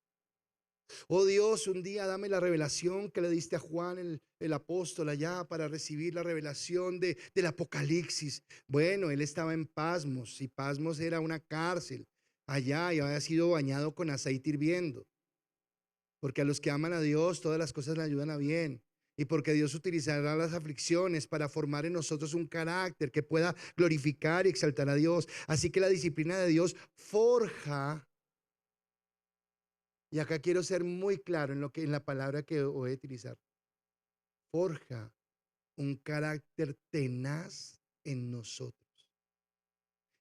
S1: Oh Dios, un día dame la revelación que le diste a Juan el apóstol allá para recibir la revelación del Apocalipsis. Bueno, él estaba en Pasmos y Pasmos era una cárcel allá y había sido bañado con aceite hirviendo. Porque a los que aman a Dios todas las cosas le ayudan a bien. Y porque Dios utilizará las aflicciones para formar en nosotros un carácter que pueda glorificar y exaltar a Dios. Así que la disciplina de Dios forja. Y acá quiero ser muy claro en la palabra que voy a utilizar. Forja un carácter tenaz en nosotros.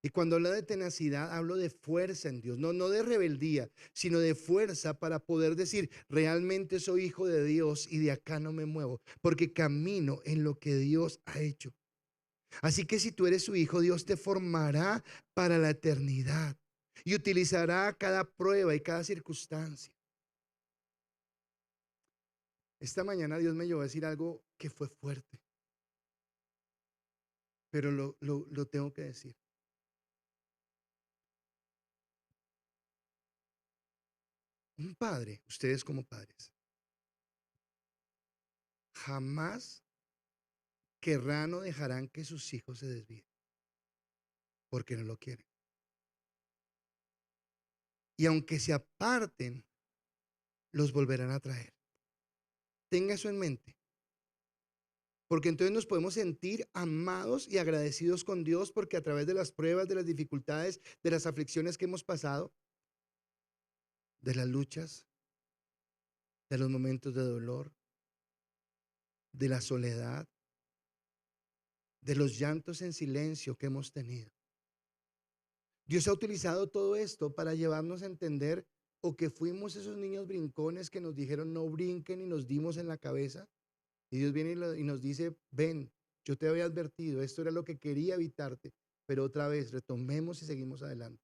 S1: Y cuando hablo de tenacidad, hablo de fuerza en Dios, no de rebeldía, sino de fuerza para poder decir, realmente soy hijo de Dios y de acá no me muevo, porque camino en lo que Dios ha hecho. Así que si tú eres su hijo, Dios te formará para la eternidad y utilizará cada prueba y cada circunstancia. Esta mañana Dios me llevó a decir algo que fue fuerte, pero lo tengo que decir. Un padre, ustedes como padres, jamás querrán o dejarán que sus hijos se desvíen, porque no lo quieren. Y aunque se aparten, los volverán a traer. Tenga eso en mente, porque entonces nos podemos sentir amados y agradecidos con Dios porque a través de las pruebas, de las dificultades, de las aflicciones que hemos pasado, de las luchas, de los momentos de dolor, de la soledad, de los llantos en silencio que hemos tenido. Dios ha utilizado todo esto para llevarnos a entender o que fuimos esos niños brincones que nos dijeron no brinquen y nos dimos en la cabeza. Y Dios viene y nos dice, ven, yo te había advertido, esto era lo que quería evitarte, pero otra vez retomemos y seguimos adelante.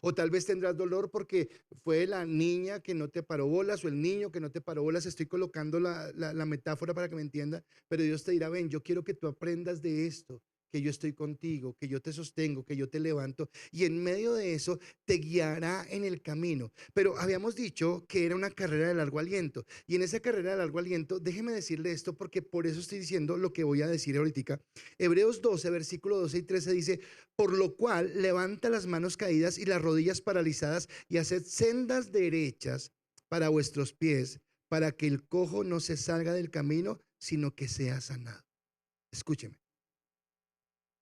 S1: O tal vez tendrás dolor porque fue la niña que no te paró bolas o el niño que no te paró bolas. Estoy colocando la metáfora para que me entienda, pero Dios te dirá, ven, yo quiero que tú aprendas de esto, que yo estoy contigo, que yo te sostengo, que yo te levanto y en medio de eso te guiará en el camino. Pero habíamos dicho que era una carrera de largo aliento y en esa carrera de largo aliento, déjeme decirle esto porque por eso estoy diciendo lo que voy a decir ahorita. Hebreos 12, versículo 12 y 13 dice, por lo cual levanta las manos caídas y las rodillas paralizadas y haced sendas derechas para vuestros pies, para que el cojo no se salga del camino, sino que sea sanado. Escúcheme,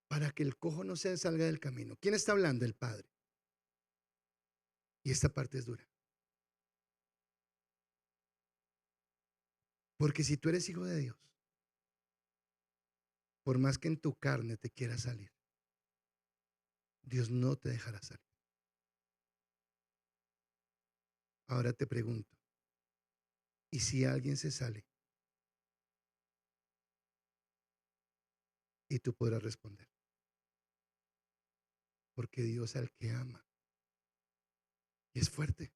S1: para que el cojo no se salga del camino. ¿Quién está hablando? El Padre. Y esta parte es dura. Porque si tú eres hijo de Dios, por más que en tu carne te quiera salir, Dios no te dejará salir. Ahora te pregunto, ¿y si alguien se sale? Y tú podrás responder, porque Dios al que ama, y es fuerte.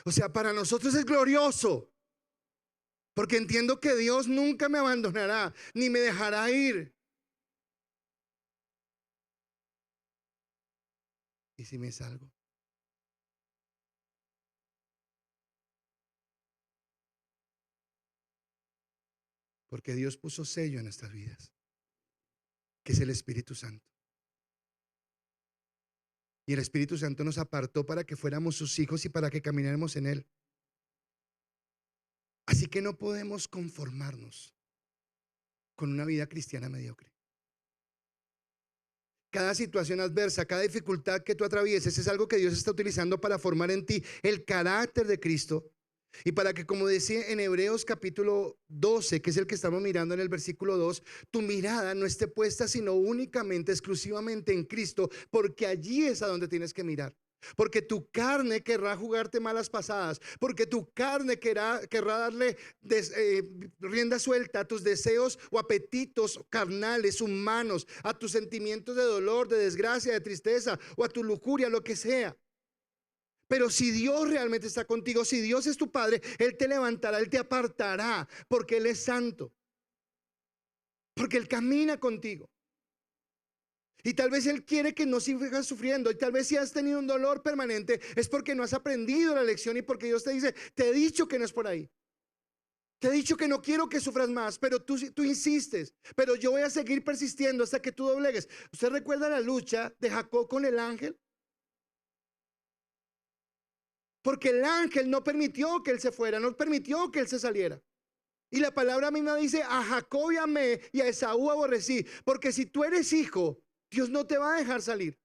S1: O sea, para nosotros es glorioso, porque entiendo que Dios nunca me abandonará, ni me dejará ir. ¿Y si me salgo? Porque Dios puso sello en nuestras vidas, que es el Espíritu Santo. Y el Espíritu Santo nos apartó para que fuéramos sus hijos y para que camináramos en Él. Así que no podemos conformarnos con una vida cristiana mediocre. Cada situación adversa, cada dificultad que tú atravieses es algo que Dios está utilizando para formar en ti el carácter de Cristo y para que, como decía en Hebreos capítulo 12, que es el que estamos mirando en el versículo 2, tu mirada no esté puesta sino únicamente, exclusivamente en Cristo, porque allí es a donde tienes que mirar. Porque tu carne querrá jugarte malas pasadas, porque tu carne querrá darle rienda suelta a tus deseos o apetitos carnales, humanos, a tus sentimientos de dolor, de desgracia, de tristeza o a tu lujuria, lo que sea. Pero si Dios realmente está contigo, si Dios es tu Padre, Él te levantará, Él te apartará, porque Él es santo, porque Él camina contigo. Y tal vez Él quiere que no sigas sufriendo. Y tal vez si has tenido un dolor permanente es porque no has aprendido la lección y porque Dios te dice, te he dicho que no es por ahí. Te he dicho que no quiero que sufras más, pero tú insistes. Pero yo voy a seguir persistiendo hasta que tú doblegues. ¿Usted recuerda la lucha de Jacob con el ángel? Porque el ángel no permitió que él se fuera, no permitió que él se saliera. Y la palabra misma dice, a Jacob amé y a Esaú aborrecí. Porque si tú eres hijo, Dios no te va a dejar salir.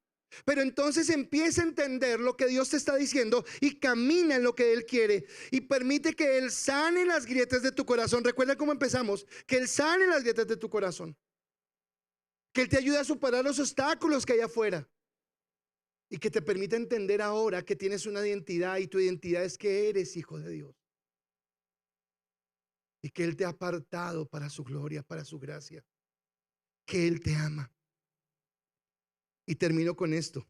S1: Pero entonces empieza a entender lo que Dios te está diciendo y camina en lo que Él quiere y permite que Él sane las grietas de tu corazón. Recuerda cómo empezamos, que Él sane las grietas de tu corazón, que Él te ayude a superar los obstáculos que hay afuera y que te permita entender ahora que tienes una identidad y tu identidad es que eres hijo de Dios y que Él te ha apartado para su gloria, para su gracia, que Él te ama. Y termino con esto.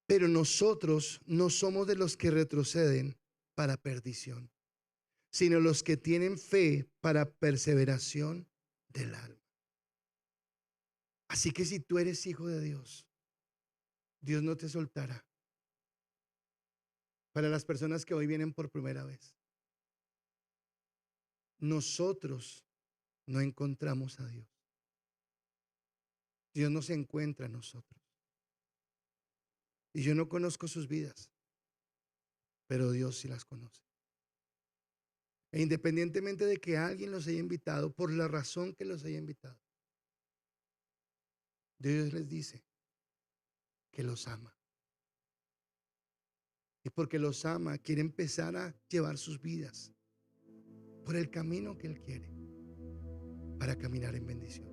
S1: Pero nosotros no somos de los que retroceden para perdición, sino los que tienen fe para perseveración del alma. Así que si tú eres hijo de Dios, Dios no te soltará. Para las personas que hoy vienen por primera vez, nosotros no encontramos a Dios. Dios no se encuentra a nosotros. Y yo no conozco sus vidas, pero Dios sí las conoce. E independientemente de que alguien los haya invitado, por la razón que los haya invitado, Dios les dice que los ama. Y porque los ama, quiere empezar a llevar sus vidas por el camino que Él quiere para caminar en bendición.